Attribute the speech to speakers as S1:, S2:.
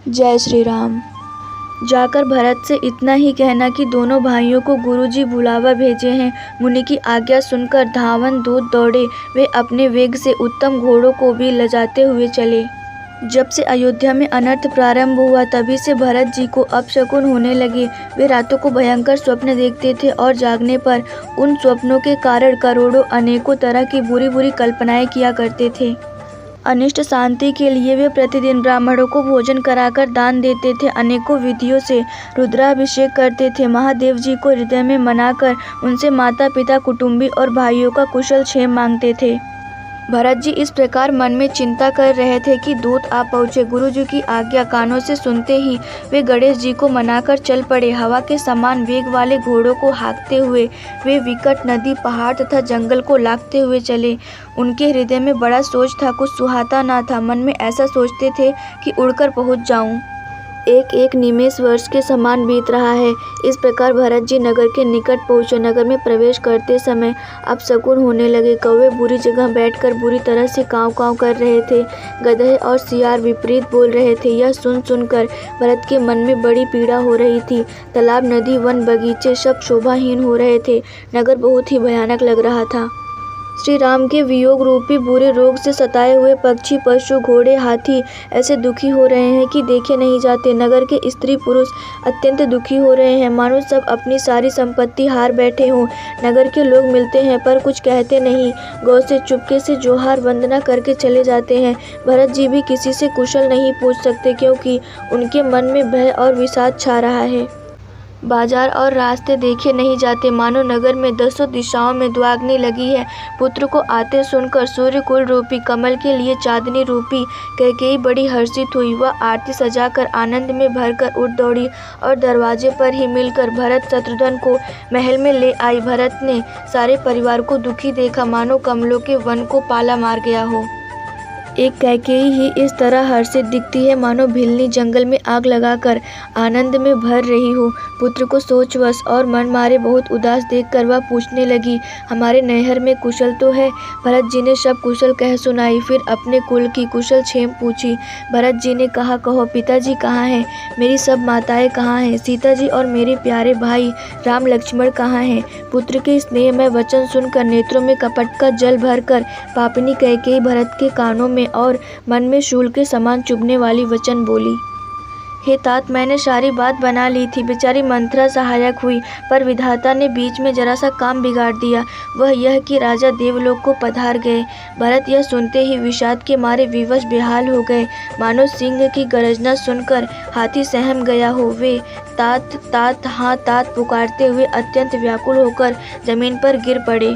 S1: जय श्री राम। जाकर भरत से इतना ही कहना कि दोनों भाइयों को गुरुजी बुलावा भेजे हैं। मुनि की आज्ञा सुनकर धावन दूत दौड़े। वे अपने वेग से उत्तम घोड़ों को भी लजाते हुए चले। जब से अयोध्या में अनर्थ प्रारंभ हुआ तभी से भरत जी को अपशकुन होने लगे। वे रातों को भयंकर स्वप्न देखते थे और जागने पर उन स्वप्नों के कारण करोड़ों अनेकों तरह की बुरी बुरी कल्पनाएं किया करते थे। अनिष्ट शांति के लिए वे प्रतिदिन ब्राह्मणों को भोजन कराकर दान देते थे। अनेकों विधियों से रुद्राभिषेक करते थे। महादेव जी को हृदय में मनाकर उनसे माता पिता कुटुंबी और भाइयों का कुशल क्षेम मांगते थे। भरत जी इस प्रकार मन में चिंता कर रहे थे कि दूत आ पहुँचे। गुरु जी की आज्ञा कानों से सुनते ही वे गणेश जी को मनाकर चल पड़े। हवा के समान वेग वाले घोड़ों को हाँकते हुए वे विकट नदी, पहाड़ तथा जंगल को लांघते हुए चले। उनके हृदय में बड़ा सोच था, कुछ सुहाता ना था। मन में ऐसा सोचते थे कि उड़कर पहुँच जाऊँ। एक एक निमेष वर्ष के समान बीत रहा है। इस प्रकार भरत जी नगर के निकट पहुँचे। नगर में प्रवेश करते समय अपशकुन होने लगे। कौवे बुरी जगह बैठकर बुरी तरह से काँव काँव कर रहे थे। गधे और सियार विपरीत बोल रहे थे। यह सुन सुनकर भरत के मन में बड़ी पीड़ा हो रही थी। तालाब, नदी, वन, बगीचे सब शोभाहीन हो रहे थे। नगर बहुत ही भयानक लग रहा था। श्री राम के वियोग रूपी बुरे रोग से सताए हुए पक्षी, पशु, घोड़े, हाथी ऐसे दुखी हो रहे हैं कि देखे नहीं जाते। नगर के स्त्री पुरुष अत्यंत दुखी हो रहे हैं, मानो सब अपनी सारी संपत्ति हार बैठे हों। नगर के लोग मिलते हैं पर कुछ कहते नहीं। गौ से चुपके से जोहार वंदना करके चले जाते हैं। भरत जी भी किसी से कुशल नहीं पूछ सकते क्योंकि उनके मन में भय और विषाद छा रहा है। बाजार और रास्ते देखे नहीं जाते, मानो नगर में दसों दिशाओं में दुआग्नि लगी है। पुत्र को आते सुनकर सूर्यकुल रूपी, कमल के लिए चांदनी रूपी कैकेयी बड़ी हर्षित हुई। वह आरती सजाकर आनंद में भरकर उठ दौड़ी और दरवाजे पर ही मिलकर भरत शत्रुघ्न को महल में ले आई। भरत ने सारे परिवार को दुखी देखा, मानो कमलों के वन को पाला मार गया हो। एक कैकेयी ही इस तरह हर्षित दिखती है, मानो भिलनी जंगल में आग लगाकर आनंद में भर रही हो। पुत्र को सोचवश और मन मारे बहुत उदास देखकर वह पूछने लगी, हमारे नैहर में कुशल तो है? भरत जी ने सब कुशल कह सुनाई। फिर अपने कुल की कुशल क्षेम पूछी। भरत जी ने कहा, कहो पिताजी कहाँ हैं? मेरी सब माताएं कहाँ हैं? सीता जी और मेरे प्यारे भाई राम लक्ष्मण कहाँ हैं? पुत्र के स्नेह में वचन सुनकर नेत्रों में कपट का जल भरकर पापिनी कैकेयी भरत के कानों में और मन में शूल के समान चुभने वाली वचन बोली। हे तात, मैंने सारी बात बना ली थी। बेचारी मंथरा सहायक हुई, पर विधाता ने बीच में जरा सा काम बिगाड़ दिया। वह यह कि राजा देवलोक को पधार गए। भरत यह सुनते ही विषाद के मारे विवश बेहाल हो गए, मानो सिंह की गर्जना सुनकर हाथी सहम गया हो। वे तात तात हाँ तात पुकारते हुए अत्यंत व्याकुल होकर जमीन पर गिर पड़े।